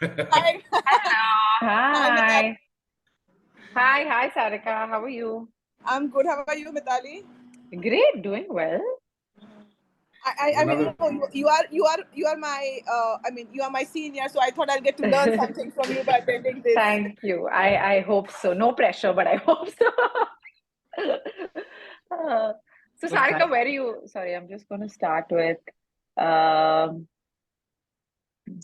Hi. Hello. Hi, Mitali. Hi. Hi, Sarika. How are you? I'm good. How are you, Mitali? Great, doing well. I mean, Another. no, you are my you are my senior, so I thought I'll get to learn something from you by attending this. Thank you. I hope so. No pressure, but I hope so. Uh, so, Sarika, where are you? Sorry, I'm just going to start with. Um,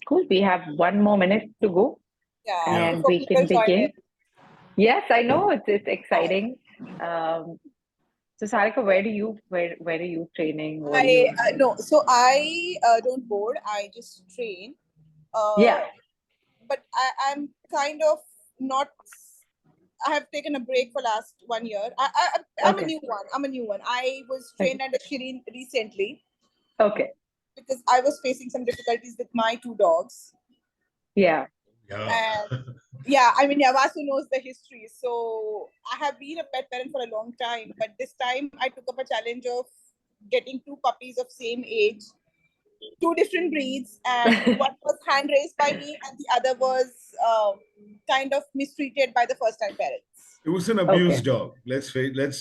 cool. We have 1 more minute to go, Yeah, Yeah. and before we people can join in. begin. Yes, I know it's exciting. Um, so, Sarika, where are you training? What are I you? no, so I don't board. I just train. Yeah. But I'm kind of not. I have taken a break for last 1 year. I'm a Okay. new one. I'm a new one. I was Okay. trained under Shireen recently Okay. because I was facing some difficulties with my two dogs. Yeah. Yeah. And yeah, I mean, Vasu knows the history. So I have been a pet parent for a long time, but this time I took up a challenge of getting two puppies of same age, two different breeds, and one was hand raised by me, and the other was kind of mistreated by the first time parents. It was an Okay. abused dog. Let's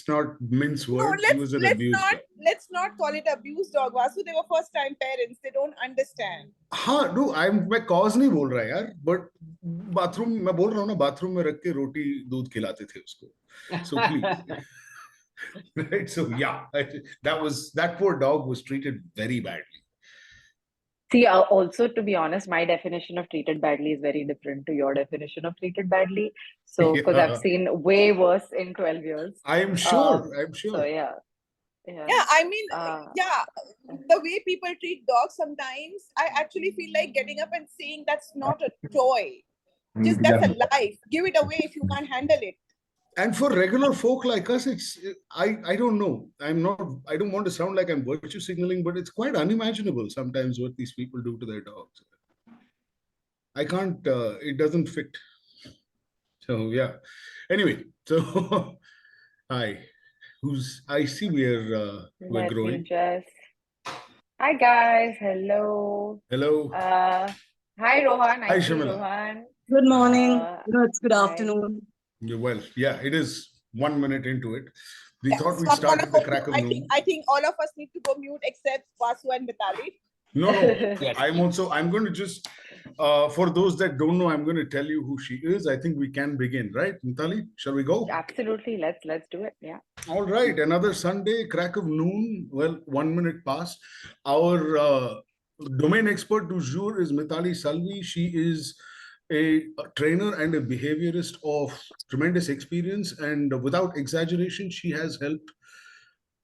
not mince No, words. He was an let's abused not dog. let's not call it abuse dog, Vasu. They were first time parents. They don't understand. हाँ do I मैं cause नहीं बोल रहा यार but bathroom मैं बोल रहा हूँ ना बाथरूम में रख के रोटी दूध खिलाते थे उसको so please right so yeah that poor dog was treated very badly. See, also to be honest, my definition of treated badly is very different to your definition of treated badly. So, because I've Yeah, seen way worse in 12 years. I'm sure. I'm So sure. yeah, yeah. Yeah, I mean, Uh, yeah, the way people treat dogs sometimes, I actually feel like getting up and saying that's not a toy. Just that's a life. Give it away if you can't handle it. And for regular folk like us, I don't know. I don't want to sound like I'm virtue signaling, but it's quite unimaginable sometimes what these people do to their dogs. I can't. It doesn't fit. So yeah. Anyway, so hi. Who's I see we're let me growing. just. Hi guys, hello. Hello. Hi Rohan, Hi I see Shamila. Rohan. Good morning. Uh, No, it's good hi. afternoon. Well, yeah, it is 1 minute into it. We Yeah, thought so we'd I'm start gonna at the go crack mute. of I think noon. I think all of us need to go mute except Vasu and Mitali. No. I'm going to just, for those that don't know, I'm going to tell you who she is. I think we can begin, right? Mitali, shall we go? Absolutely, let's do it. Yeah. All right. Another Sunday, crack of noon. Well, 1 minute past. Our domain expert du jour is Mitali Salvi. She is a trainer and a behaviorist of tremendous experience. And without exaggeration, she has helped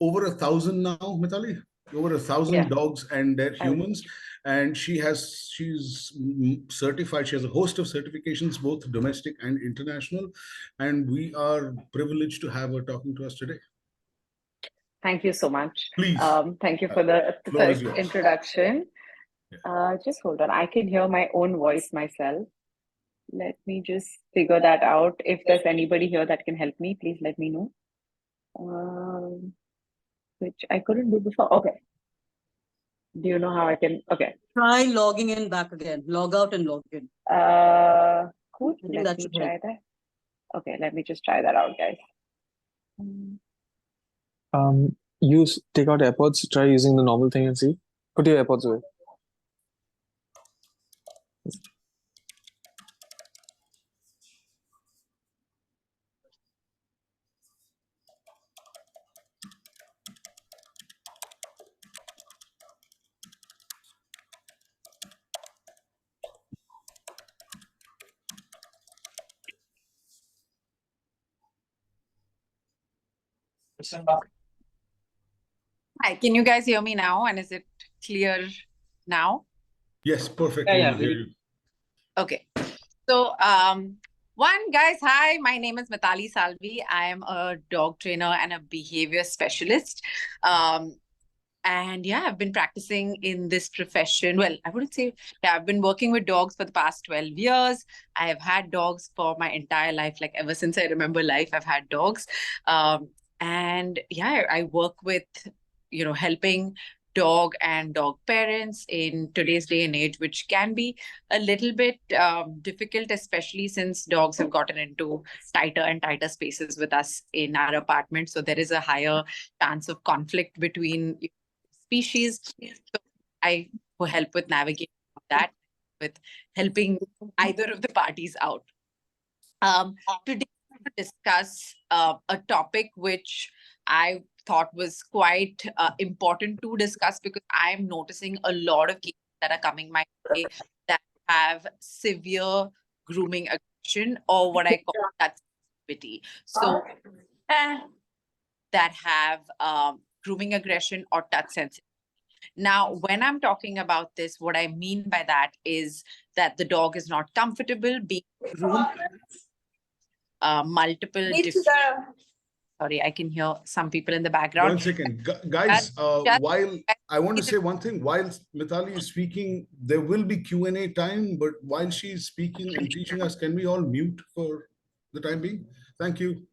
over 1,000 now, Mitali, over 1,000 Yeah. dogs and their humans. And she's certified. She has a host of certifications, both domestic and international. And we are privileged to have her talking to us today. Thank you so much. Please, Thank you for the floor is yours. introduction. Just hold on. I can hear my own voice myself. Let me just figure that out. If there's anybody here that can help me, please let me know. Which I couldn't do before. Okay. Do you know how I can? Okay. Try logging in back again. Log out and log in. Cool. I think Let that me should try help. that. Okay, let me just try that out, guys. Use take out AirPods, try using the normal thing and see. Put your AirPods away. Hi, can you guys hear me now? And is it clear now? Yes, perfectly. Yeah, We hear you. Okay. So, guys, hi, my name is Mitali Salvi. I am a dog trainer and a behavior specialist. And yeah, I've been practicing in this profession. Well, I wouldn't say, yeah, I've been working with dogs for the past 12 years. I have had dogs for my entire life, like ever since I remember life, I've had dogs. And yeah, I work with, helping dog and dog parents in today's day and age, which can be a little bit difficult, especially since dogs have gotten into tighter and tighter spaces with us in our apartment. So there is a higher chance of conflict between species. So I will help with navigating that, with helping either of the parties out. Today, we're going to discuss a topic which I thought was quite important to discuss, because I'm noticing a lot of cases that are coming my way that have severe grooming aggression, or what I call touch sensitivity. So that have grooming aggression or touch sensitivity. Now, when I'm talking about this, what I mean by that is that the dog is not comfortable being groomed. Multiple different. Sorry, I can hear some people in the background. 1 second, guys. While I want to say one thing, while Mithali is speaking, there will be Q&A time. But while she's speaking and teaching us, can we all mute for the time being? Thank you.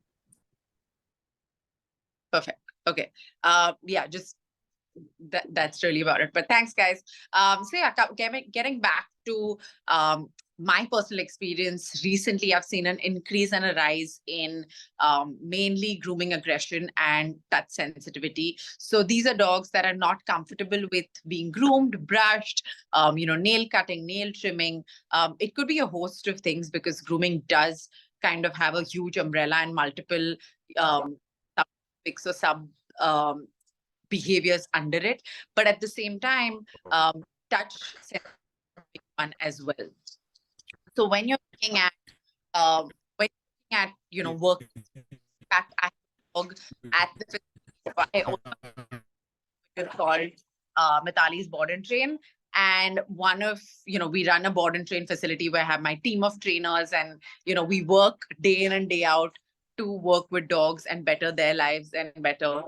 Perfect. Okay. Yeah, just that's really about it. But thanks, guys. So yeah, getting back to my personal experience, recently I've seen an increase and a rise in mainly grooming aggression and touch sensitivity. So these are dogs that are not comfortable with being groomed, brushed, nail cutting, nail trimming. It could be a host of things, because grooming does kind of have a huge umbrella and multiple topics or sub behaviors under it. But at the same time, touch sensitivity one as well. So when you're looking at work, in fact, I have a dog at the facility. I also called Mithali's Board and Train. And we run a board and train facility where I have my team of trainers, and, we work day in and day out to work with dogs and better their lives and better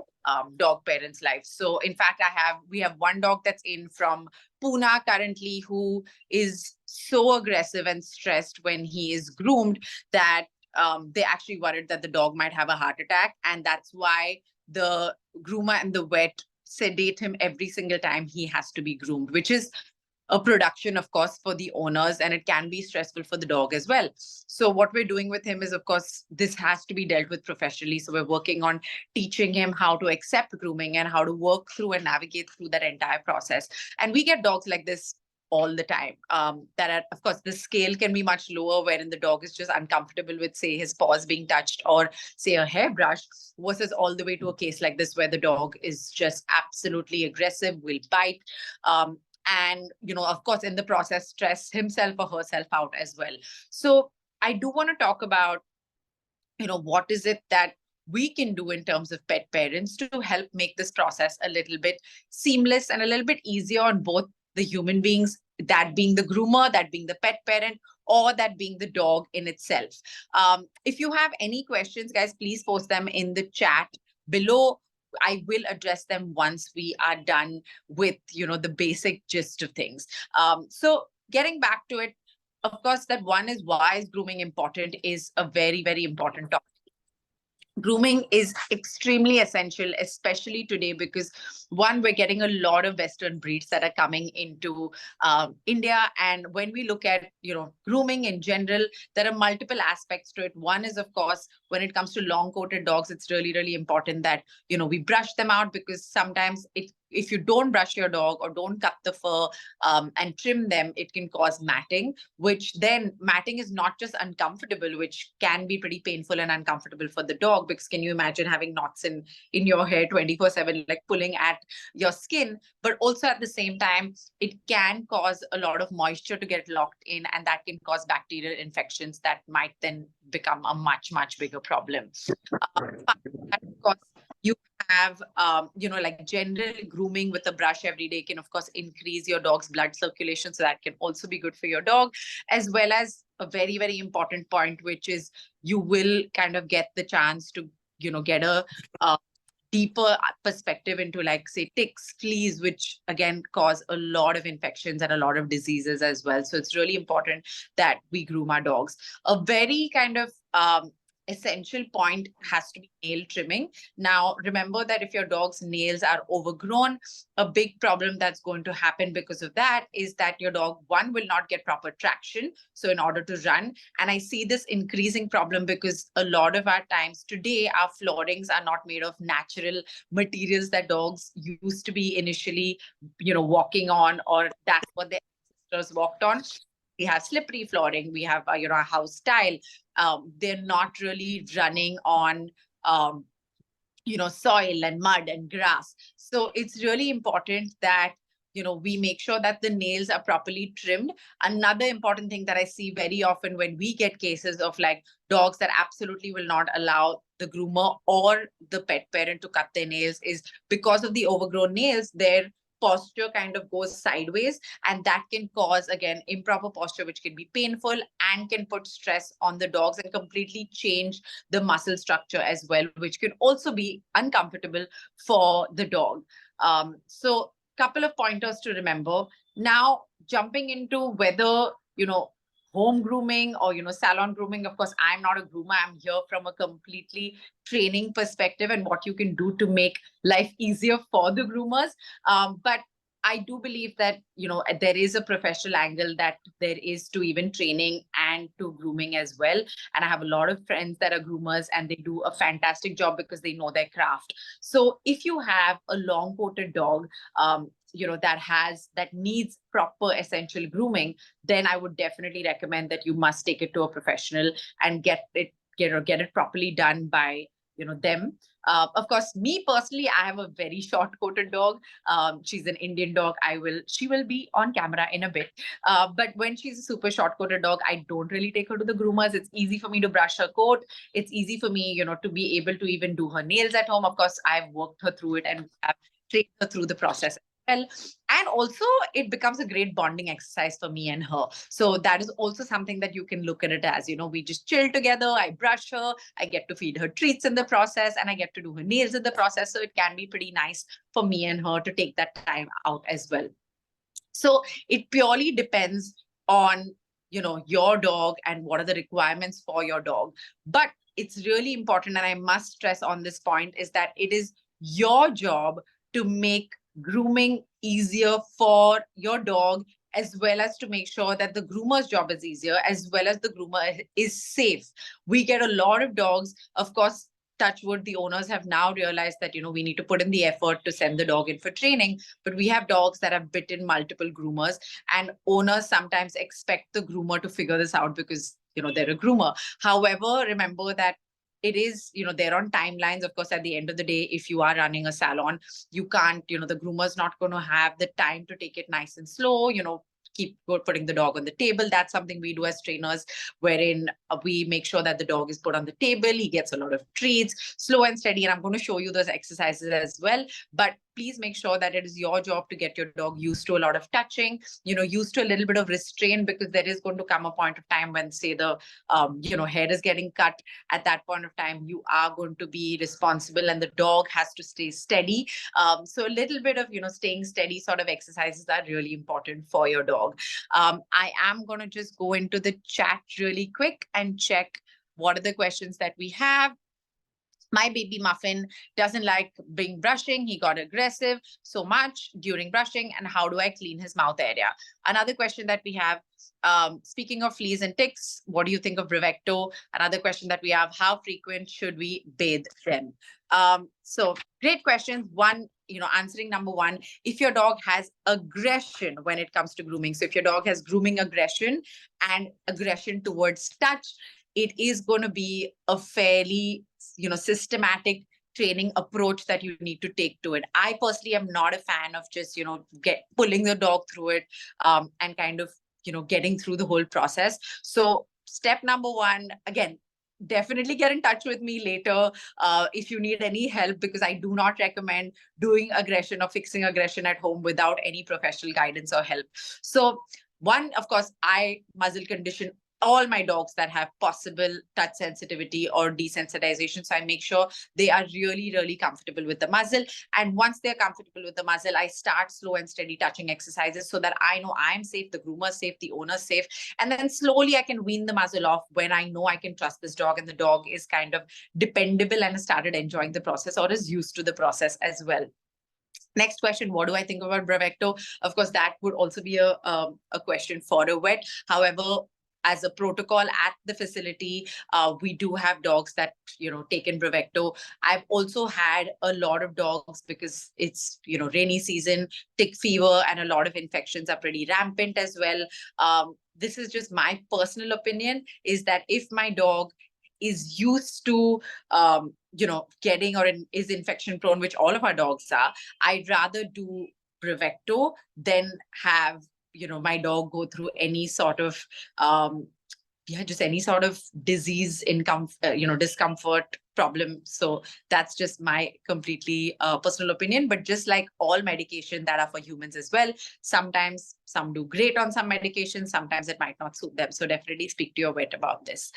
dog parents' lives. So in fact, we have one dog that's in from Pune currently, who is so aggressive and stressed when he is groomed that they actually worried that the dog might have a heart attack. And that's why the groomer and the vet sedate him every single time he has to be groomed, which is a production, of course, for the owners, and it can be stressful for the dog as well. So what we're doing with him is, of course, this has to be dealt with professionally. So we're working on teaching him how to accept grooming and how to work through and navigate through that entire process. And we get dogs like this all the time. That are, of course, the scale can be much lower, wherein the dog is just uncomfortable with, say, his paws being touched or, say, a hairbrush, versus all the way to a case like this where the dog is just absolutely aggressive, will bite. And, of course, in the process, stress himself or herself out as well. So I do want to talk about, what is it that we can do in terms of pet parents to help make this process a little bit seamless and a little bit easier on both the human beings, that being the groomer, that being the pet parent, or that being the dog in itself. If you have any questions, guys, please post them in the chat below. I will address them once we are done with, the basic gist of things. So getting back to it, of course, that one is, why is grooming important, is a very, very important topic. Grooming is extremely essential, especially today, because one, we're getting a lot of Western breeds that are coming into India. And when we look at, grooming in general, there are multiple aspects to it. One is, of course, when it comes to long-coated dogs, it's really, really important that, we brush them out, because sometimes if you don't brush your dog or don't cut the fur and trim them, it can cause matting, which then matting is not just uncomfortable, which can be pretty painful and uncomfortable for the dog, because can you imagine having knots in your hair 24/7, like pulling at your skin? But also at the same time, it can cause a lot of moisture to get locked in, and that can cause bacterial infections that might then become a much, much bigger problem. Of course, you have, like general grooming with a brush every day can, of course, increase your dog's blood circulation. So that can also be good for your dog, as well as a very, very important point, which is you will kind of get the chance to, get a deeper perspective into, like, say, ticks, fleas, which again cause a lot of infections and a lot of diseases as well. So it's really important that we groom our dogs. A very kind of essential point has to be nail trimming. Now, remember that if your dog's nails are overgrown, a big problem that's going to happen because of that is that your dog, one, will not get proper traction. So in order to run, and I see this increasing problem because a lot of our times today, our floorings are not made of natural materials that dogs used to be initially, walking on, or that's what their ancestors walked on. We have slippery flooring, we have, house tile. They're not really running on, soil and mud and grass. So it's really important that, we make sure that the nails are properly trimmed. Another important thing that I see very often when we get cases of like dogs that absolutely will not allow the groomer or the pet parent to cut their nails is because of the overgrown nails, their posture kind of goes sideways, and that can cause, again, improper posture, which can be painful and can put stress on the dogs and completely change the muscle structure as well, which can also be uncomfortable for the dog. So couple of pointers to remember. Now, jumping into whether, home grooming or, salon grooming. Of course, I'm not a groomer. I'm here from a completely training perspective and what you can do to make life easier for the groomers. But I do believe that, there is a professional angle that there is to even training and to grooming as well. And I have a lot of friends that are groomers and they do a fantastic job because they know their craft. So if you have a long coated dog, that needs proper essential grooming, then I would definitely recommend that you must take it to a professional and get it properly done by, them. Of course, me personally, I have a very short-coated dog. She's an Indian dog. She will be on camera in a bit. But when she's a super short-coated dog, I don't really take her to the groomers. It's easy for me to brush her coat. It's easy for me, to be able to even do her nails at home. Of course, I've worked her through it and have trained her through the process. Well, and also it becomes a great bonding exercise for me and her. So that is also something that you can look at it as, we just chill together. I brush her, I get to feed her treats in the process, and I get to do her nails in the process. So it can be pretty nice for me and her to take that time out as well. So it purely depends on, your dog and what are the requirements for your dog. But it's really important, and I must stress on this point, is that it is your job to make grooming easier for your dog, as well as to make sure that the groomer's job is easier, as well as the groomer is safe. We get a lot of dogs, of course, touch wood, the owners have now realized that, we need to put in the effort to send the dog in for training, but we have dogs that have bitten multiple groomers, and owners sometimes expect the groomer to figure this out because, they're a groomer. However, remember that it is, they're on timelines. Of course, at the end of the day, if you are running a salon, you can't, the groomer's not going to have the time to take it nice and slow, keep putting the dog on the table. That's something we do as trainers, wherein we make sure that the dog is put on the table. He gets a lot of treats, slow and steady. And I'm going to show you those exercises as well. But please make sure that it is your job to get your dog used to a lot of touching, used to a little bit of restraint, because there is going to come a point of time when, say, the, hair is getting cut. At that point of time, you are going to be responsible and the dog has to stay steady. So a little bit of, staying steady sort of exercises are really important for your dog. I am going to just go into the chat really quick and check what are the questions that we have. My baby Muffin doesn't like being brushing. He got aggressive so much during brushing. And how do I clean his mouth area? Another question that we have, speaking of fleas and ticks, what do you think of Brevecto? Another question that we have, how frequent should we bathe them? So great questions. One, answering number one, if your dog has aggression when it comes to grooming. So if your dog has grooming aggression and aggression towards touch, it is going to be a fairly, systematic training approach that you need to take to it. I personally am not a fan of just, pulling the dog through it and kind of, getting through the whole process. So step number one, again, definitely get in touch with me later if you need any help, because I do not recommend doing aggression or fixing aggression at home without any professional guidance or help. So one, of course, I muzzle condition all my dogs that have possible touch sensitivity or desensitization. So I make sure they are really, really comfortable with the muzzle. And once they're comfortable with the muzzle, I start slow and steady touching exercises so that I know I'm safe, the groomer's safe, the owner's safe. And then slowly I can wean the muzzle off when I know I can trust this dog and the dog is kind of dependable and has started enjoying the process or is used to the process as well. Next question, what do I think about Bravecto? Of course, that would also be a question for a vet. However, as a protocol at the facility, we do have dogs that, take in Bravecto. I've also had a lot of dogs because it's, rainy season, tick fever, and a lot of infections are pretty rampant as well. This is just my personal opinion, is that if my dog is used to, getting or is infection prone, which all of our dogs are, I'd rather do Bravecto than have, my dog go through any sort of, just any sort of disease, discomfort problem. So that's just my completely personal opinion. But just like all medication that are for humans as well, sometimes some do great on some medications, sometimes it might not suit them. So definitely speak to your vet about this.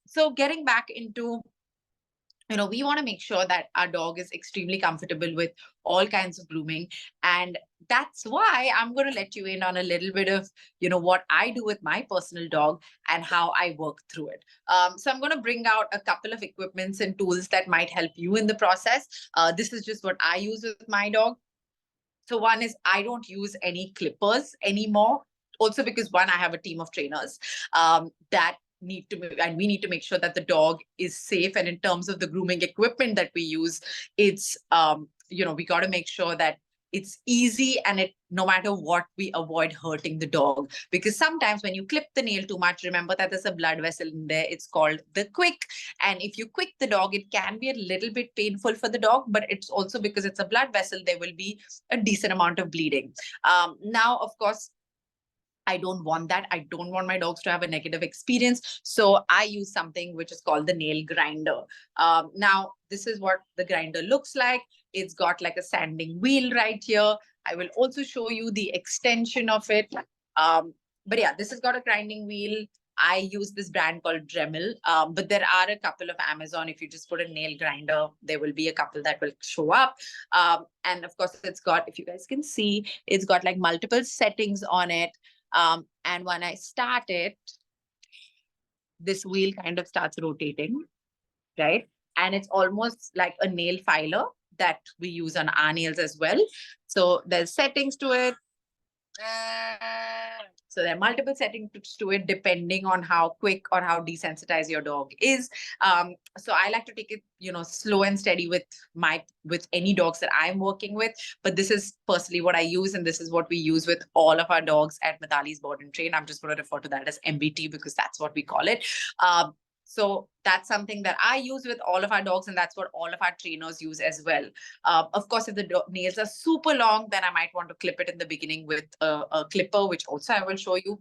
So getting back into, we want to make sure that our dog is extremely comfortable with all kinds of grooming. And that's why I'm going to let you in on a little bit of, what I do with my personal dog and how I work through it. So I'm going to bring out a couple of equipments and tools that might help you in the process. This is just what I use with my dog. So one is I don't use any clippers anymore. Also because one, I have a team of trainers that we need to make sure that the dog is safe. And in terms of the grooming equipment that we use, it's, we got to make sure that it's easy and no matter what, we avoid hurting the dog. Because sometimes when you clip the nail too much, remember that there's a blood vessel in there. It's called the quick. And if you quick the dog, it can be a little bit painful for the dog, but it's also because it's a blood vessel, there will be a decent amount of bleeding. Now, of course, I don't want that. I don't want my dogs to have a negative experience. So I use something which is called the nail grinder. Now, this is what the grinder looks like. It's got like a sanding wheel right here. I will also show you the extension of it. But yeah, this has got a grinding wheel. I use this brand called Dremel, but there are a couple of Amazon. If you just put a nail grinder, there will be a couple that will show up. And of course, it's got, if you guys can see, it's got like multiple settings on it. And when I start it, this wheel kind of starts rotating, right? And it's almost like a nail filer that we use on our nails as well. So there's settings to it. So there are multiple settings to it depending on how quick or how desensitized your dog is. So I like to take it, slow and steady with any dogs that I'm working with. But this is personally what I use, and this is what we use with all of our dogs at Mitali's Board and Train. I'm just going to refer to that as MBT because that's what we call it. So that's something that I use with all of our dogs, and that's what all of our trainers use as well. Of course, if the nails are super long, then I might want to clip it in the beginning with a clipper, which also I will show you.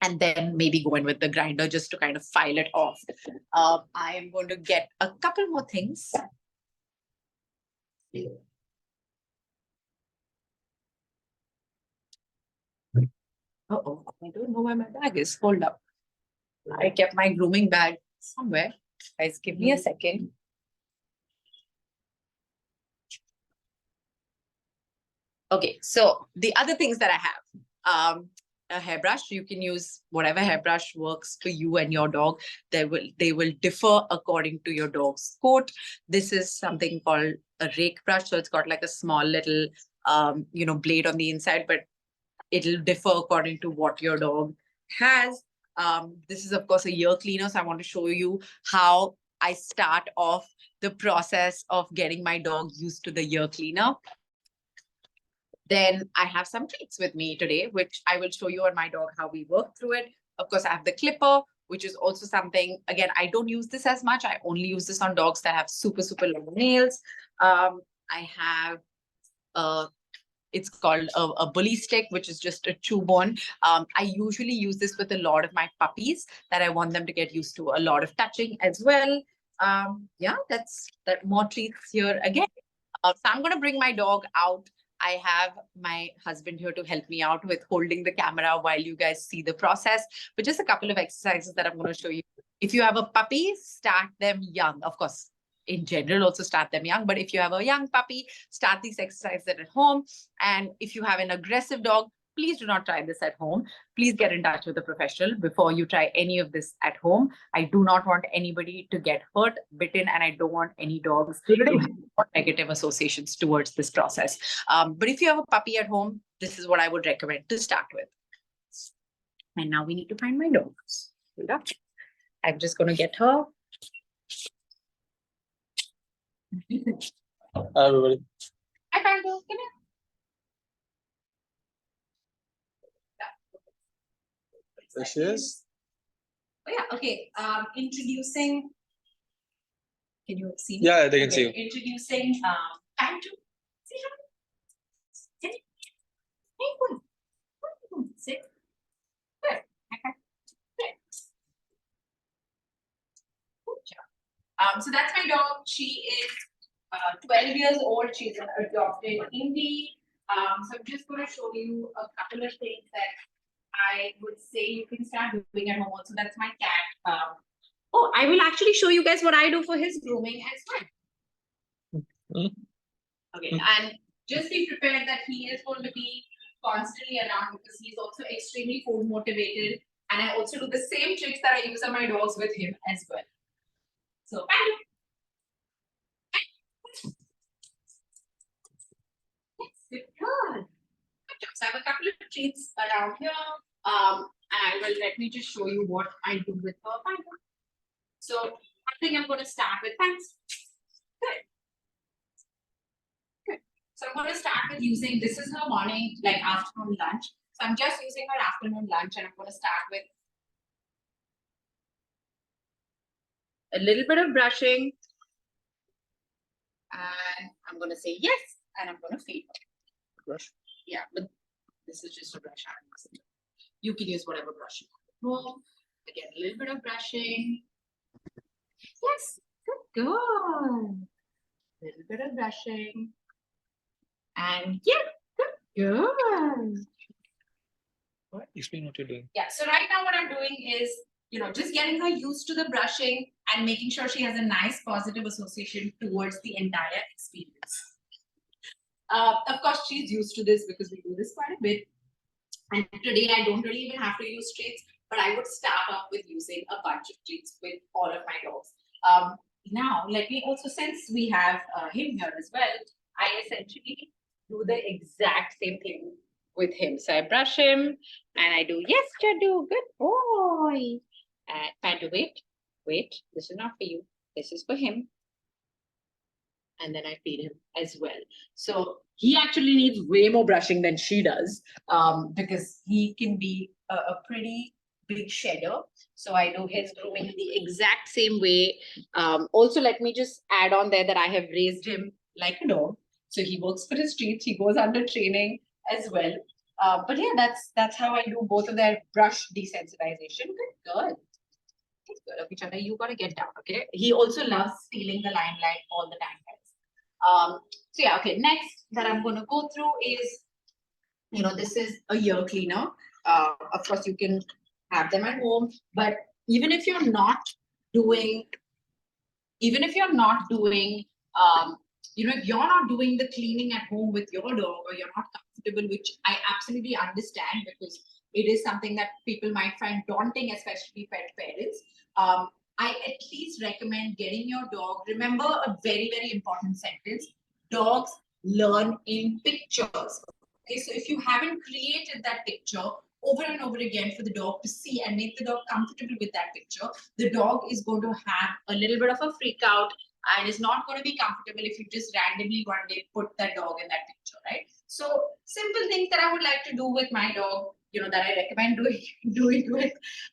And then maybe go in with the grinder just to kind of file it off. I am going to get a couple more things. Uh-oh, I don't know where my bag is. Hold up. I kept my grooming bag somewhere. Guys, give me a second. Okay, so the other things that I have, a hairbrush. You can use whatever hairbrush works for you and your dog. They will differ according to your dog's coat. This is something called a rake brush. So it's got like a small little, blade on the inside, but it'll differ according to what your dog has. This is, of course, a ear cleaner. So I want to show you how I start off the process of getting my dog used to the ear cleaner. Then I have some treats with me today, which I will show you on my dog how we work through it. Of course, I have the clipper, which is also something, again, I don't use this as much. I only use this on dogs that have super, super long nails. I have it's called a bully stick, which is just a chew bone. I usually use this with a lot of my puppies that I want them to get used to a lot of touching as well. Yeah, that's more treats here again. So I'm going to bring my dog out I have my husband here to help me out with holding the camera while you guys see the process. But just a couple of exercises that I'm going to show you. If you have a puppy, start them young. Of course, in general, also start them young. But if you have a young puppy, start these exercises at home. And if you have an aggressive dog, please do not try this at home. Please get in touch with a professional before you try any of this at home. I do not want anybody to get hurt, bitten, and I don't want any dogs to have negative associations towards this process. But if you have a puppy at home, this is what I would recommend to start with. And now we need to find my dogs. Hold up. I'm just going to get her. Hi, everybody. Hi, Pandu. Come here. There she is. Oh, yeah, okay. Introducing. Can you see me? Yeah, they can Okay, see you. Introducing Pandu. See her? Sit. Hey, good. Sit. Good. Okay. Good. Good job. So that's my dog. She is 12 years old. She's an adopted indie. So I'm just going to show you a couple of things that I would say you can start doing at home. Also, that's my cat. Oh, I will actually show you guys what I do for his grooming as well. Okay, and just be prepared that he is going to be constantly around because he's also extremely food motivated. And I also do the same tricks that I use on my dogs with him as well. So, good. So I have a couple of treats around here. And let me just show you what I do with her. So I think I'm going to start with thanks. Good. Good. So I'm going to start with using, this is her morning, like afternoon lunch. So I'm just using her afternoon lunch and I'm going to start with a little bit of brushing. And I'm going to say yes. And I'm going to feed her. Brush. Yeah, but this is just a brush. You can use whatever brush you want. Again, a little bit of brushing. Yes, good girl. A little bit of brushing. And yeah, good girl. What? Explain what you're doing. Yeah, so right now what I'm doing is, just getting her used to the brushing and making sure she has a nice positive association towards the entire experience. Of course, she's used to this because we do this quite a bit. And today I don't really even have to use treats, but I would start off with using a bunch of treats with all of my dogs. Now, let me also, since we have him here as well, I essentially do the exact same thing with him. So I brush him and I do, yes, Chadu, good boy. Pandu, wait, this is not for you. This is for him. And then I feed him as well. So he actually needs way more brushing than she does because he can be a pretty big shedder. So I do his grooming the exact same way. Also, let me just add on there that I have raised him like a dog. So he works for his treats. He goes under training as well. But yeah, that's how I do both of their brush desensitization. Good girl. Good. Okay, Chanda, you gotta get down. Okay. He also loves stealing the limelight all the time, guys. So yeah, okay. Next that I'm gonna go through is, this is a ear cleaner. Of course, you can have them at home, but even if you're not doing, if you're not doing the cleaning at home with your dog or you're not comfortable, which I absolutely understand because it is something that people might find daunting, especially pet parents. I at least recommend getting your dog. Remember a very, very important sentence. Dogs learn in pictures. Okay, so if you haven't created that picture over and over again for the dog to see and make the dog comfortable with that picture, the dog is going to have a little bit of a freak out and is not going to be comfortable if you just randomly one day put that dog in that picture, right? So simple things that I would like to do with my dog, that I recommend doing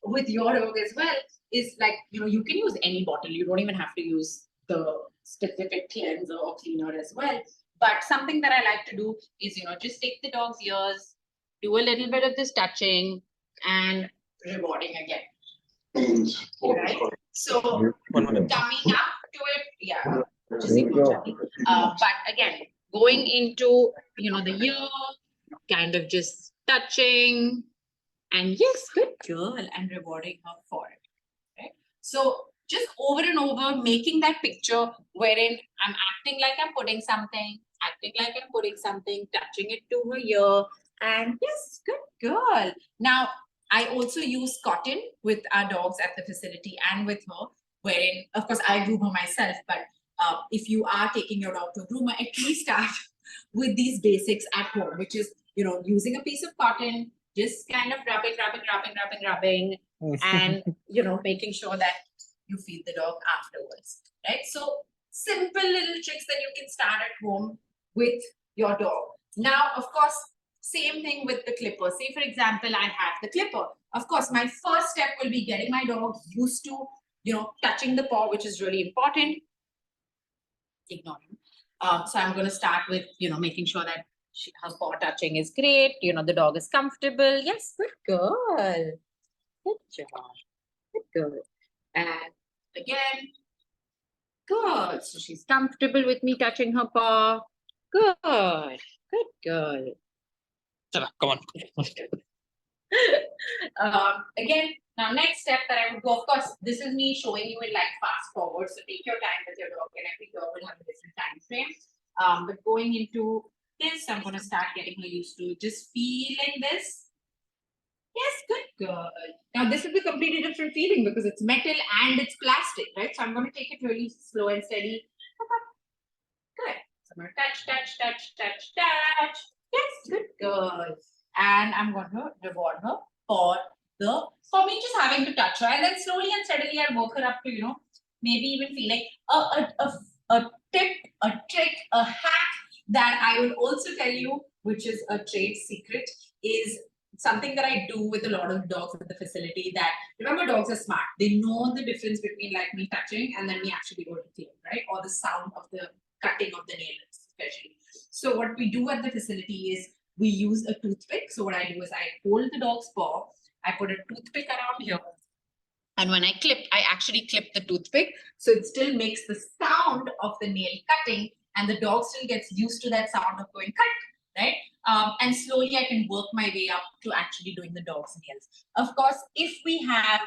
with your dog as well is like, you can use any bottle. You don't even have to use the specific cleanser or cleaner as well. But something that I like to do is, just take the dog's ears, do a little bit of this touching and rewarding again. Right? So coming up to it, yeah, just ignore Charlie. But again, going into, the ear, kind of just touching, and yes, good girl, and rewarding her for it. Right? So just over and over, making that picture wherein I'm acting like I'm putting something, touching it to her ear, and yes, good girl. Now, I also use cotton with our dogs at the facility and with her, wherein, of course, I groom her myself, but if you are taking your dog to a groomer, at least start with these basics at home, which is, using a piece of cotton, just kind of rubbing, and, making sure that you feed the dog afterwards, right? So simple little tricks that you can start at home with your dog. Now, of course, same thing with the clipper. Say, for example, I have the clipper. Of course, my first step will be getting my dog used to, touching the paw, which is really important. Ignore him. So I'm going to start with, making sure that her paw touching is great. The dog is comfortable. Yes, good girl. Good job. Good girl. And again, good. So she's comfortable with me touching her paw. Good. Good girl. Come on. Again, now next step that I would go, of course, this is me showing you in like fast forward. So take your time with your dog, and every dog will have a different time frame. But going into this, I'm going to start getting her used to just feeling this. Yes, good girl. Now this will be a completely different feeling because it's metal and it's plastic, right? So I'm going to take it really slow and steady. Good. So I'm going to touch. Yes, good girl. And I'm going to reward her for me just having to touch her, and then slowly and steadily I'll work her up to, maybe even feeling a tip, a trick, a hack that I will also tell you, which is a trade secret, is something that I do with a lot of dogs at the facility. That, remember, dogs are smart. They know the difference between like me touching and then me actually going to clean, right? Or the sound of the cutting of the nails, especially. So what we do at the facility is we use a toothpick. So what I do is I hold the dog's paw, I put a toothpick around here, and when I actually clip the toothpick, so it still makes the sound of the nail cutting, and the dog still gets used to that sound of going cut, right? And slowly I can work my way up to actually doing the dog's nails. Of course, if we have,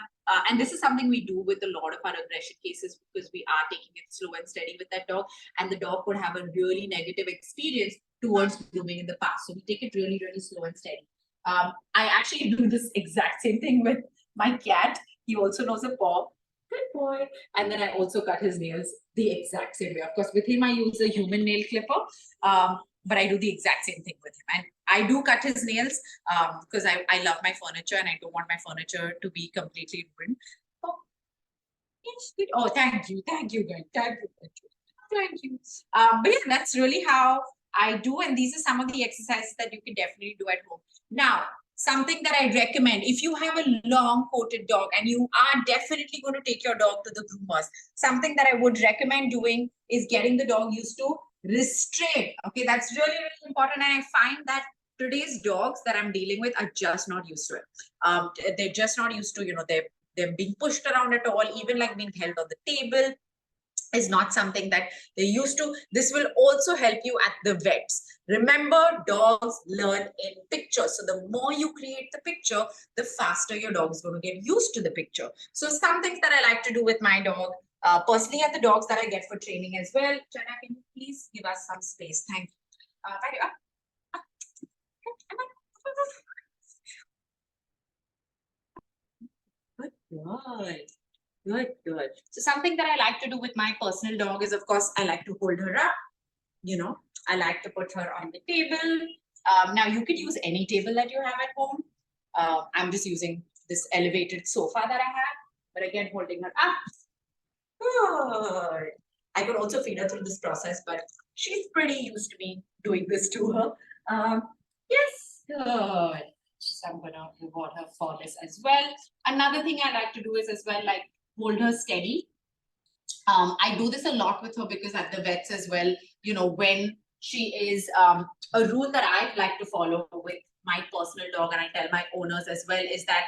and this is something we do with a lot of our aggression cases, because we are taking it slow and steady with that dog, and the dog could have a really negative experience towards grooming in the past. So we take it really, really slow and steady. I actually do this exact same thing with my cat. He also knows a paw. Good boy. And then I also cut his nails the exact same way. Of course, with him, I use a human nail clipper, but I do the exact same thing with him. And I do cut his nails because I love my furniture and I don't want my furniture to be completely ruined. Oh, yes, good. Oh, thank you, guys. Thank you. But yeah, that's really how I do. And these are some of the exercises that you can definitely do at home. Now, something that I recommend, if you have a long coated dog and you are definitely going to take your dog to the groomers, something that I would recommend doing is getting the dog used to restraint. Okay, that's really, really important. And I find that today's dogs that I'm dealing with are just not used to it. They're just not used to, they're being pushed around at all, even like being held on the table is not something that they're used to. This will also help you at the vets. Remember, dogs learn in pictures. So the more you create the picture, the faster your dog is going to get used to the picture. So some things that I like to do with my dog, personally, and the dogs that I get for training as well. Jana, can you please give us some space? Thank you. Good. Good. So something that I like to do with my personal dog is, of course, I like to hold her up. I like to put her on the table. Now, you could use any table that you have at home. I'm just using this elevated sofa that I have. But again, holding her up. Good. I could also feed her through this process, but she's pretty used to me doing this to her. Yes. Good. So I'm going to reward her for this as well. Another thing I like to do is as well, like, hold her steady. I do this a lot with her because at the vets as well, when she is, a rule that I like to follow with my personal dog, and I tell my owners as well, is that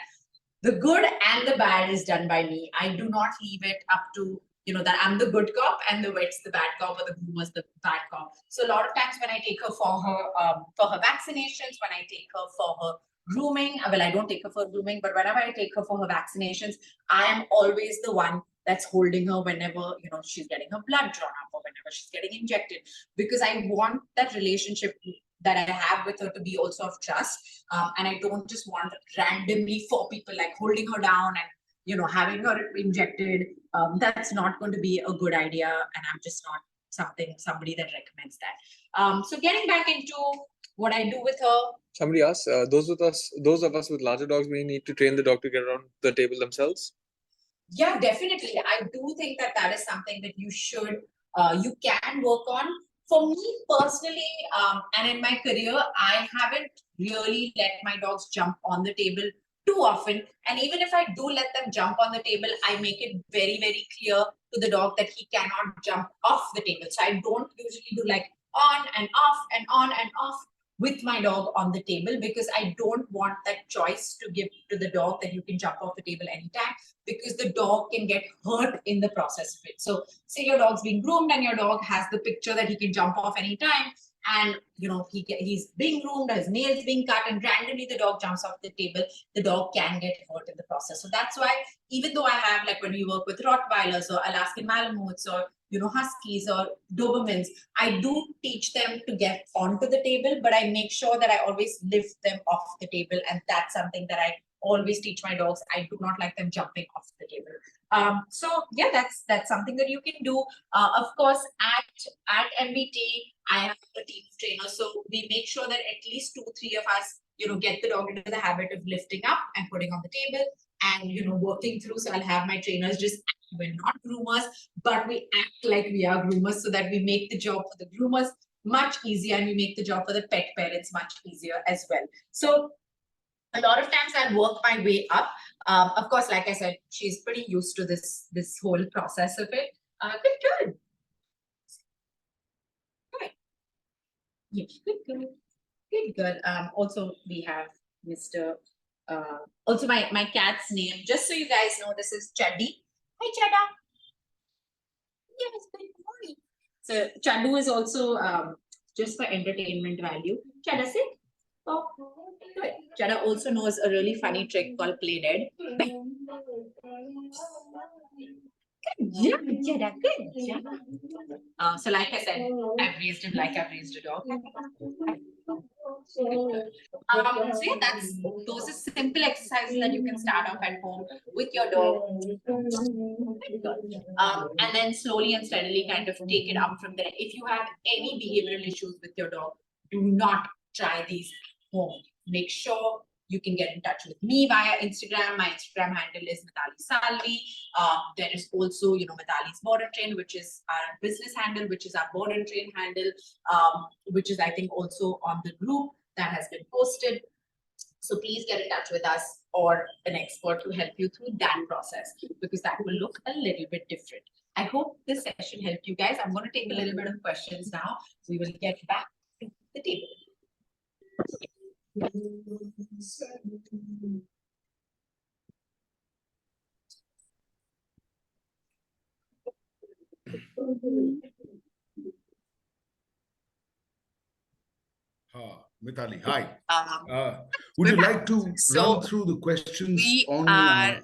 the good and the bad is done by me. I do not leave it up to, that I'm the good cop and the vet's the bad cop, or the groomer's the bad cop. So a lot of times when I take her for her vaccinations, when I take her for her grooming, well, I don't take her for grooming, but whenever I take her for her vaccinations, I am always the one that's holding her whenever, she's getting her blood drawn up or whenever she's getting injected, because I want that relationship that I have with her to be also of trust. And I don't just want randomly 4 people like holding her down and, having her injected. That's not going to be a good idea. And I'm just not somebody that recommends that. So getting back into what I do with her. Somebody asked, those of us with larger dogs may need to train the dog to get around the table themselves. Yeah, definitely. I do think that is something that you can work on. For me personally, and in my career, I haven't really let my dogs jump on the table too often. And even if I do let them jump on the table, I make it very, very clear to the dog that he cannot jump off the table. So I don't usually do like on and off and on and off with my dog on the table, because I don't want that choice to give to the dog that you can jump off the table anytime, because the dog can get hurt in the process of it. So say your dog's being groomed and your dog has the picture that he can jump off anytime, and he's being groomed, his nails being cut, and randomly the dog jumps off the table, the dog can get hurt in the process. So that's why, even though I have, like when we work with Rottweilers or Alaskan Malamutes or Huskies or Dobermans, I do teach them to get onto the table, but I make sure that I always lift them off the table. And that's something that I always teach my dogs. I do not like them jumping off the table. So yeah, that's something that you can do. Of course, at MBT, I have a team of trainers, so we make sure that at least 2-3 of us, get the dog into the habit of lifting up and putting on the table and working through. So I'll have my trainers just, we're not groomers, but we act like we are groomers, so that we make the job for the groomers much easier, and we make the job for the pet parents much easier as well. So a lot of times I'll work my way up. Of course, like I said, she's pretty used to this whole process of it. Good. Right. Yes, good. Also, we have Mr. Also, my cat's name, just so you guys know, this is Chaddy. Hi, Chadda. Yes, good morning. So Chaddu is also just for entertainment value. Chadda, sit. Oh, good. Chadda also knows a really funny trick called play dead. Good job, Chadda. Good job. So like I said, I've raised him like I've raised a dog. So yeah, those are simple exercises that you can start off at home with your dog. And then slowly and steadily kind of take it up from there. If you have any behavioral issues with your dog, do not try these at home. Make sure you can get in touch with me via Instagram. My Instagram handle is Mitali Salvi. There is also, Mitali's Board and Train, which is our business handle, which is our Board and Train handle, which is, I think, also on the group that has been posted. So please get in touch with us or an expert to help you through that process, because that will look a little bit different. I hope this session helped you guys. I'm going to take a little bit of questions now. We will get back to the table. Mitali, hi. Would you like to run through the questions on... Hi,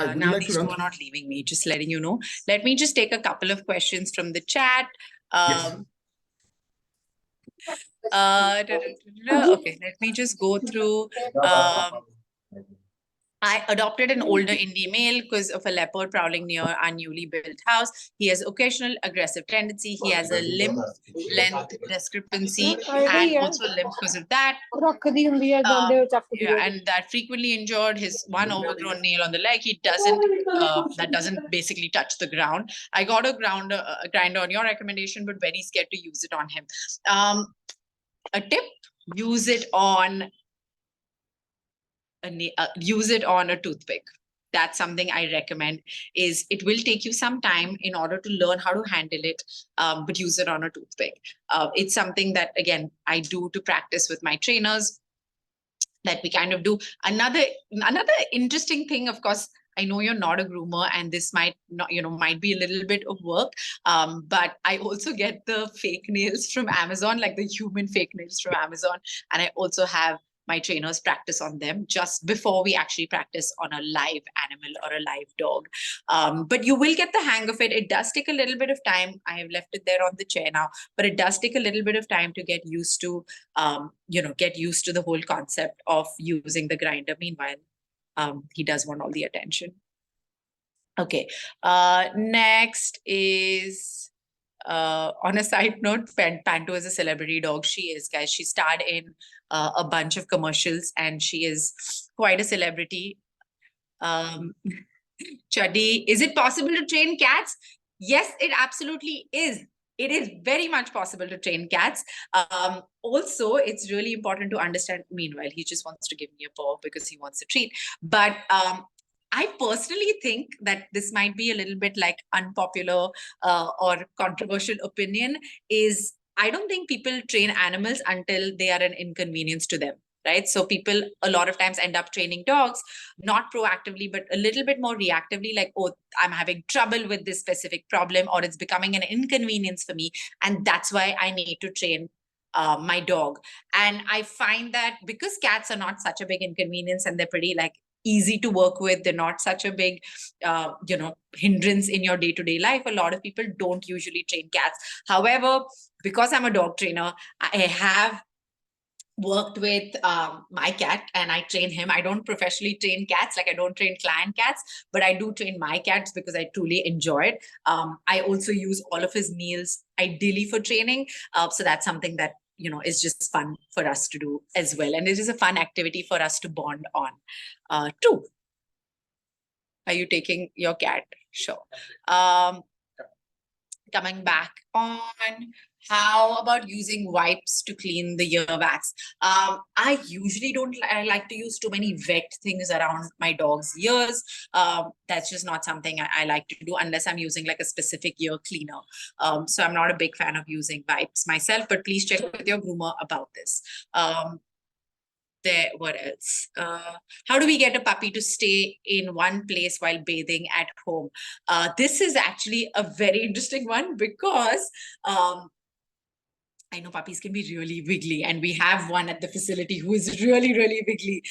would now you like these to two run are not leaving me, just letting you know. Let me just take a couple of questions from the chat. Yes. Okay, let me just go through. I adopted an older indie male because of a leopard prowling near our newly built house. He has occasional aggressive tendency. He has a limb length discrepancy and also limp because of that. And that frequently injured his one overgrown nail on the leg. He doesn't, that doesn't basically touch the ground. I got a grinder on your recommendation, but very scared to use it on him. A tip, use it on a toothpick. That's something I recommend. Is it will take you some time in order to learn how to handle it, but use it on a toothpick. It's something that, again, I do to practice with my trainers, that we kind of do. Another interesting thing, of course, I know you're not a groomer and this might not, might be a little bit of work. But I also get the fake nails from Amazon, like the human fake nails from Amazon. And I also have my trainers practice on them just before we actually practice on a live animal or a live dog. But you will get the hang of it. It does take a little bit of time. I have left it there on the chair now, but it does take a little bit of time to get used to, get used to the whole concept of using the grinder. Meanwhile, he does want all the attention. Okay. Next is, on a side note, Panto is a celebrity dog. She is, guys. She starred in a bunch of commercials and she is quite a celebrity. Chuddy, is it possible to train cats? Yes, it absolutely is. It is very much possible to train cats. Also, it's really important to understand, meanwhile, he just wants to give me a paw because he wants a treat. But I personally think that this might be a little bit like unpopular or controversial opinion is I don't think people train animals until they are an inconvenience to them. Right. So people a lot of times end up training dogs, not proactively, but a little bit more reactively, like, oh, I'm having trouble with this specific problem, or it's becoming an inconvenience for me. And that's why I need to train my dog. And I find that because cats are not such a big inconvenience and they're pretty like easy to work with, they're not such a big, hindrance in your day-to-day life. A lot of people don't usually train cats. However, because I'm a dog trainer, I have worked with my cat and I train him. I don't professionally train cats, like I don't train client cats, but I do train my cats because I truly enjoy it. I also use all of his meals ideally for training. So that's something that, is just fun for us to do as well. And it is a fun activity for us to bond on too. Are you taking your cat? Sure. Coming back on, how about using wipes to clean the earwax? I usually don't like to use too many wet things around my dog's ears. That's just not something I like to do unless I'm using like a specific ear cleaner. So I'm not a big fan of using wipes myself, but please check with your groomer about this. What else? How do we get a puppy to stay in one place while bathing at home? This is actually a very interesting one because I know puppies can be really wiggly, and we have one at the facility who is really, really wiggly.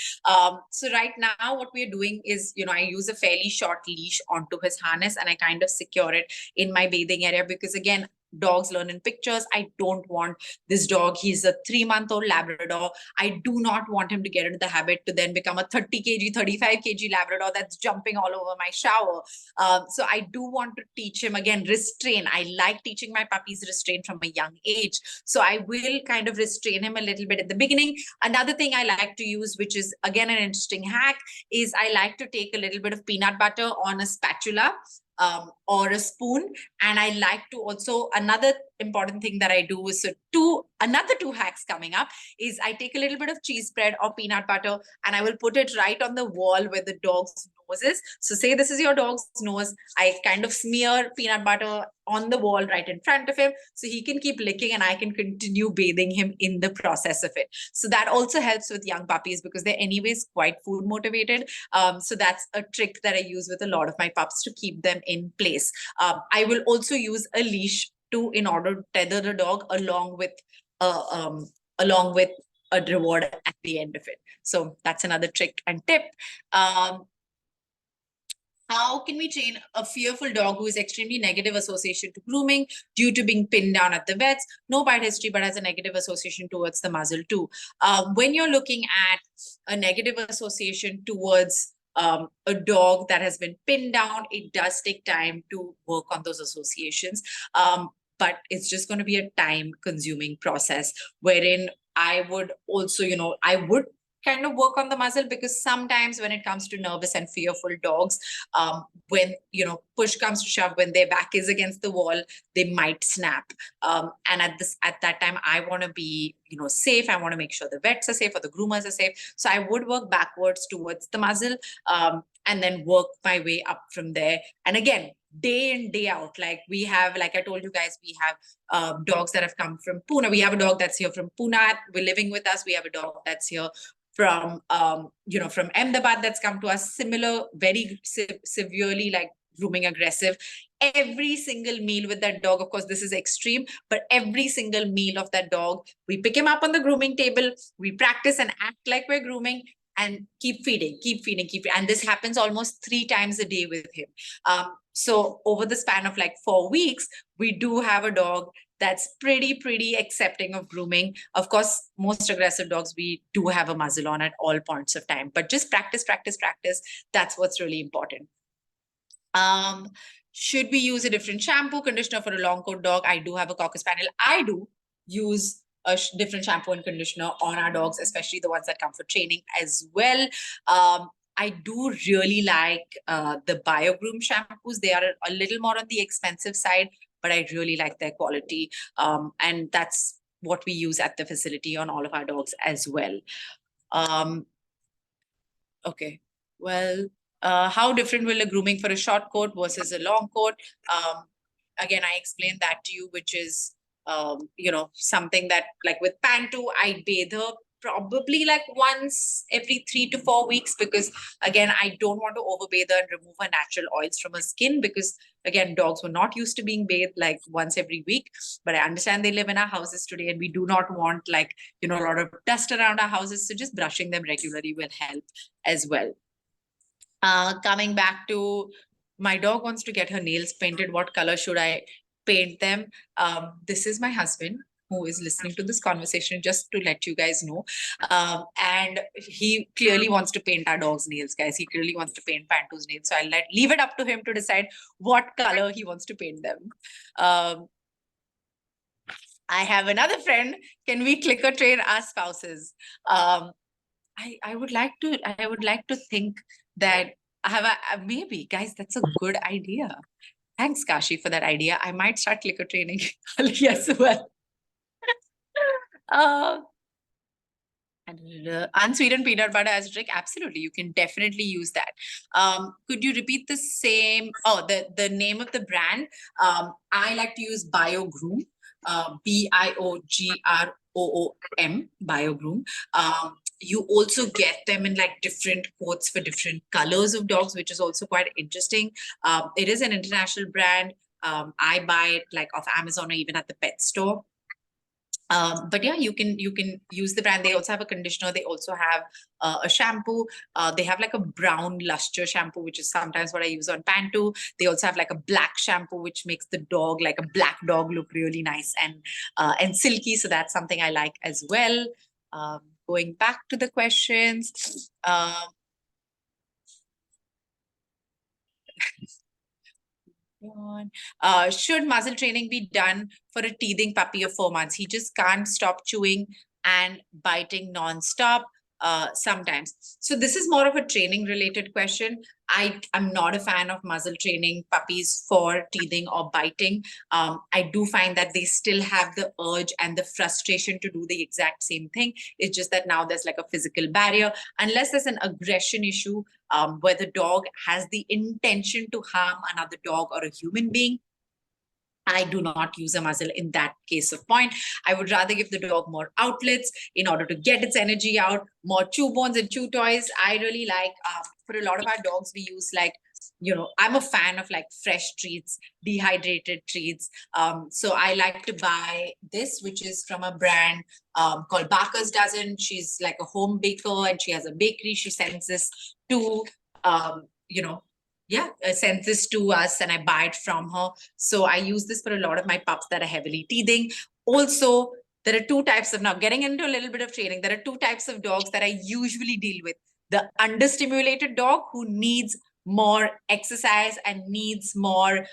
So right now what we're doing is, I use a fairly short leash onto his harness and I kind of secure it in my bathing area because, again, dogs learn in pictures. I don't want this dog. He's a 3-month-old Labrador. I do not want him to get into the habit to then become a 30 kg, 35 kg Labrador that's jumping all over my shower. So I do want to teach him, again, restrain. I like teaching my puppies restraint from a young age. So I will kind of restrain him a little bit at the beginning. Another thing I like to use, which is again an interesting hack, is I like to take a little bit of peanut butter on a spatula or a spoon. And I like to also, another important thing that I do is, another 2 hacks coming up is I take a little bit of cheese spread or peanut butter and I will put it right on the wall where the dog's nose is. So say this is your dog's nose, I kind of smear peanut butter on the wall right in front of him so he can keep licking and I can continue bathing him in the process of it. So that also helps with young puppies because they're anyways quite food motivated. So that's a trick that I use with a lot of my pups to keep them in place. I will also use a leash in order to tether the dog along with a reward at the end of it. So that's another trick and tip. How can we train a fearful dog who is extremely negative association to grooming due to being pinned down at the vets? No bite history, but has a negative association towards the muzzle too. When you're looking at a negative association towards a dog that has been pinned down, it does take time to work on those associations. But it's just going to be a time-consuming process wherein I would also, I would kind of work on the muzzle because sometimes when it comes to nervous and fearful dogs, when, push comes to shove, when their back is against the wall, they might snap. And at that time, I want to be, safe. I want to make sure the vets are safe or the groomers are safe. So I would work backwards towards the muzzle and then work my way up from there. And again, day in, day out, like we have, like I told you guys, we have dogs that have come from Pune. We have a dog that's here from Pune. We're living with us. We have a dog that's here from from Ahmedabad that's come to us, similar, very severely like grooming aggressive. Every single meal with that dog, of course, this is extreme, but every single meal of that dog, we pick him up on the grooming table, we practice and act like we're grooming, and keep feeding. And this happens almost 3 times a day with him. So over the span of like 4 weeks, we do have a dog that's pretty accepting of grooming. Of course, most aggressive dogs, we do have a muzzle on at all points of time, but just practice. That's what's really important. Should we use a different shampoo, conditioner for a long coat dog? I do have a Cocker Spaniel. I do use a different shampoo and conditioner on our dogs, especially the ones that come for training as well. I do really like the BioGroom shampoos. They are a little more on the expensive side, but I really like their quality. And that's what we use at the facility on all of our dogs as well. Okay, well, how different will a grooming for a short coat versus a long coat? Again, I explained that to you, which is, something that like with Pantu, I bathe her probably like once every 3 to 4 weeks, because again, I don't want to overbathe her and remove her natural oils from her skin, because again, dogs were not used to being bathed like once every week, but I understand they live in our houses today and we do not want like, a lot of dust around our houses. So just brushing them regularly will help as well. Coming back to, my dog wants to get her nails painted. What color should I paint them? This is my husband who is listening to this conversation, just to let you guys know. And he clearly wants to paint our dog's nails, guys. He clearly wants to paint Pantu's nails. So I'll leave it up to him to decide what color he wants to paint them. I have another friend. Can we clicker train our spouses? I would like to think that I have maybe, guys, that's a good idea. Thanks, Kashi, for that idea. I might start clicker training Ali as well. Unsweetened peanut butter as a trick. Absolutely, you can definitely use that. Could you repeat the same? Oh, the name of the brand. I like to use BioGroom. BIOGROOM, BioGroom. You also get them in like different coats for different colors of dogs, which is also quite interesting. It is an international brand. I buy it like off Amazon or even at the pet store. But yeah, you can use the brand. They also have a conditioner. They also have a shampoo. They have like a brown luster shampoo, which is sometimes what I use on Pantu. They also have like a black shampoo, which makes the dog, like a black dog, look really nice and silky. So that's something I like as well. Going back to the questions. Should muzzle training be done for a teething puppy of 4 months? He just can't stop chewing and biting non-stop sometimes. So this is more of a training related question. I'm not a fan of muzzle training puppies for teething or biting. I do find that they still have the urge and the frustration to do the exact same thing. It's just that now there's like a physical barrier. Unless there's an aggression issue where the dog has the intention to harm another dog or a human being, I do not use a muzzle in that case of point. I would rather give the dog more outlets in order to get its energy out, more chew bones and chew toys. I really like, for a lot of our dogs, we use like, I'm a fan of like fresh treats, dehydrated treats. So I like to buy this, which is from a brand called Barker's Dozen. She's like a home baker and she has a bakery. She sends this to, sends this to us and I buy it from her. So I use this for a lot of my pups that are heavily teething. Also, there are 2 types of, now getting into a little bit of training, there are 2 types of dogs that I usually deal with. The understimulated dog who needs more exercise and needs more,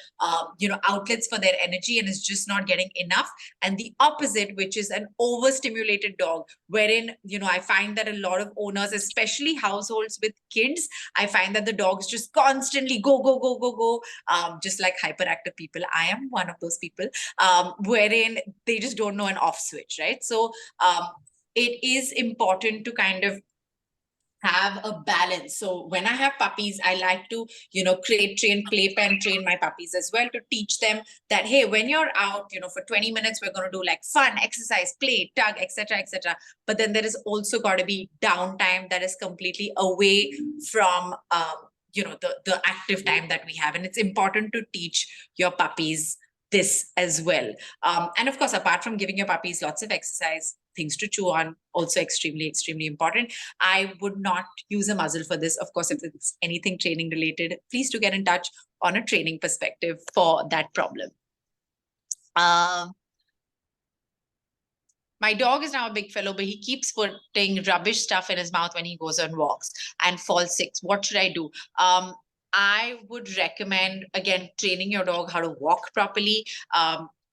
outlets for their energy and is just not getting enough. And the opposite, which is an overstimulated dog, wherein, I find that a lot of owners, especially households with kids, I find that the dogs just constantly go, just like hyperactive people. I am one of those people, wherein they just don't know an off switch, right? So it is important to kind of have a balance. So when I have puppies, I like to, crate train, playpen train my puppies as well, to teach them that, hey, when you're out, for 20 minutes, we're going to do like fun, exercise, play, tug, etc., etc. But then there is also got to be downtime that is completely away from, the active time that we have. And it's important to teach your puppies this as well. And of course, apart from giving your puppies lots of exercise, things to chew on, also extremely, extremely important. I would not use a muzzle for this. Of course, if it's anything training related, please do get in touch on a training perspective for that problem. My dog is now a big fellow, but he keeps putting rubbish stuff in his mouth when he goes on walks and falls sick. What should I do? I would recommend, again, training your dog how to walk properly.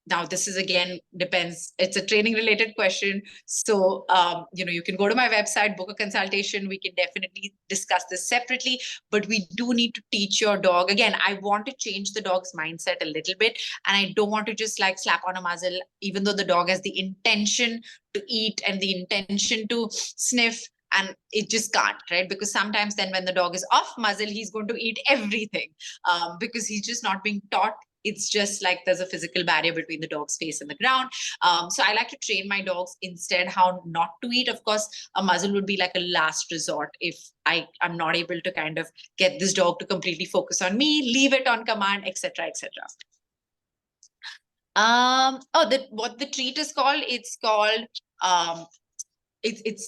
Now, this is, again, depends. It's a training related question. So, you can go to my website, book a consultation. We can definitely discuss this separately, but we do need to teach your dog. Again, I want to change the dog's mindset a little bit. And I don't want to just like slap on a muzzle, even though the dog has the intention to eat and the intention to sniff. And it just can't, right? Because sometimes then when the dog is off muzzle, he's going to eat everything because he's just not being taught. It's just like there's a physical barrier between the dog's face and the ground. So I like to train my dogs instead how not to eat. Of course, a muzzle would be like a last resort if I'm not able to kind of get this dog to completely focus on me, leave it on command, etc., etc. What the treat is called? It's called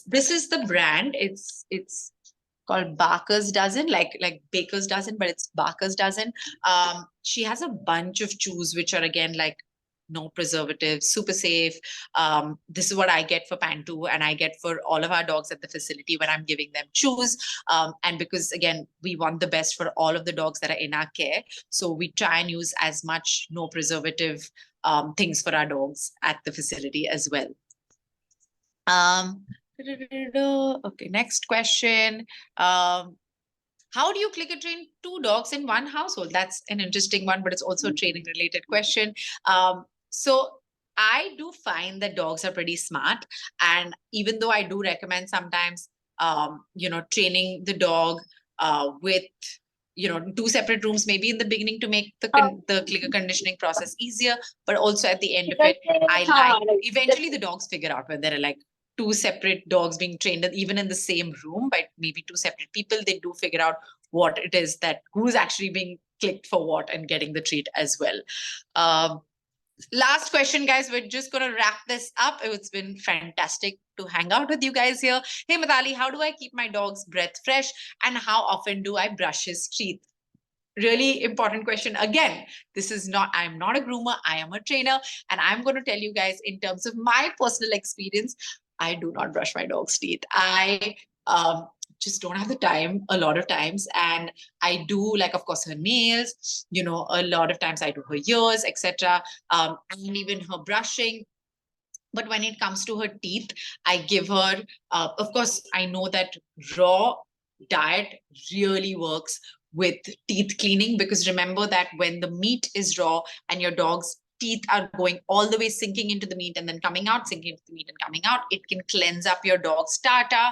this is the brand. It's called Barker's Dozen, like Baker's Dozen, but it's Barker's Dozen. She has a bunch of chews, which are, again, like no preservatives, super safe. This is what I get for Pantu, and I get for all of our dogs at the facility when I'm giving them chews. And because, again, we want the best for all of the dogs that are in our care. So we try and use as much no preservative things for our dogs at the facility as well. Okay, next question. How do you clicker train 2 dogs in one household? That's an interesting one, but it's also a training related question. So I do find that dogs are pretty smart. And even though I do recommend sometimes, training the dog with, 2 separate rooms, maybe in the beginning to make the clicker conditioning process easier, but also at the end of it, eventually the dogs figure out when there are like 2 separate dogs being trained, even in the same room by maybe 2 separate people, they do figure out what it is that who's actually being clicked for what and getting the treat as well. Last question, guys. We're just going to wrap this up. It's been fantastic to hang out with you guys here. Hey, Mithali, how do I keep my dog's breath fresh? And how often do I brush his teeth? Really important question. Again, I'm not a groomer. I am a trainer. And I'm going to tell you guys, in terms of my personal experience, I do not brush my dog's teeth. I just don't have the time a lot of times. And I do, like, of course, her nails, a lot of times I do her ears, etc. And even her brushing. But when it comes to her teeth, I give her, of course, I know that raw diet really works with teeth cleaning, because remember that when the meat is raw and your dog's teeth are going all the way, sinking into the meat and then coming out, sinking into the meat and coming out, it can cleanse up your dog's tartar.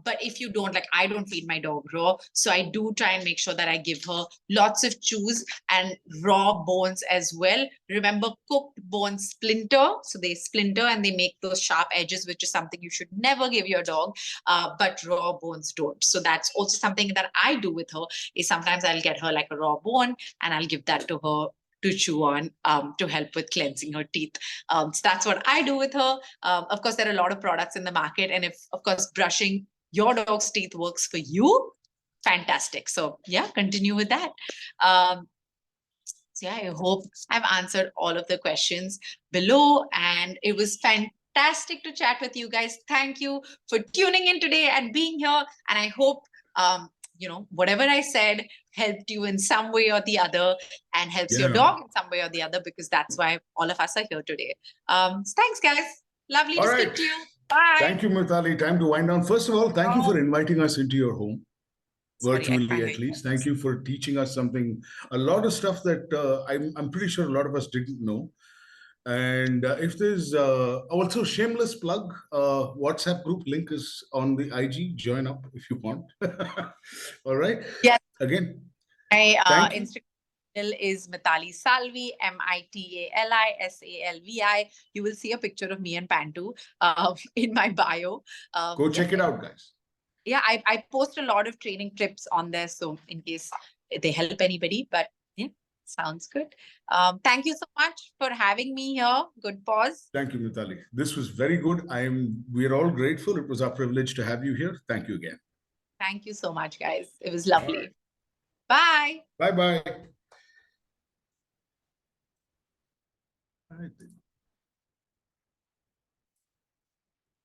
But if you don't, like, I don't feed my dog raw, so I do try and make sure that I give her lots of chews and raw bones as well. Remember, cooked bones splinter, so they splinter and they make those sharp edges, which is something you should never give your dog, but raw bones don't. So that's also something that I do with her, is sometimes I'll get her like a raw bone and I'll give that to her to chew on, to help with cleansing her teeth. So that's what I do with her. Of course, there are a lot of products in the market. And if, of course, brushing your dog's teeth works for you, fantastic. So yeah, continue with that. So yeah, I hope I've answered all of the questions below. And it was fantastic to chat with you guys. Thank you for tuning in today and being here. And I hope, whatever I said helped you in some way or the other, and helps your dog in some way or the other, because that's why all of us are here today. So thanks, guys. Lovely to speak to you. Bye. Thank you, Mithali. Time to wind down. First of all, thank you for inviting us into your home, virtually at least. Thank you for teaching us something, a lot of stuff that I'm pretty sure a lot of us didn't know. And if there's also shameless plug, WhatsApp group link is on the IG. Join up if you want. All right. Yes. Again, My thank you. Instagram handle is Mitali Salvi, MITALISALVI. You will see a picture of me and Pantu in my bio. Go check it out, guys. Yeah, I post a lot of training tips on there, so in case they help anybody. But yeah, sounds good. Thank you so much for having me here. Good pause. Thank you, Mitali. This was very good. We're all grateful. It was our privilege to have you here. Thank you again. Thank you so much, guys. It was lovely. Bye. Bye-bye.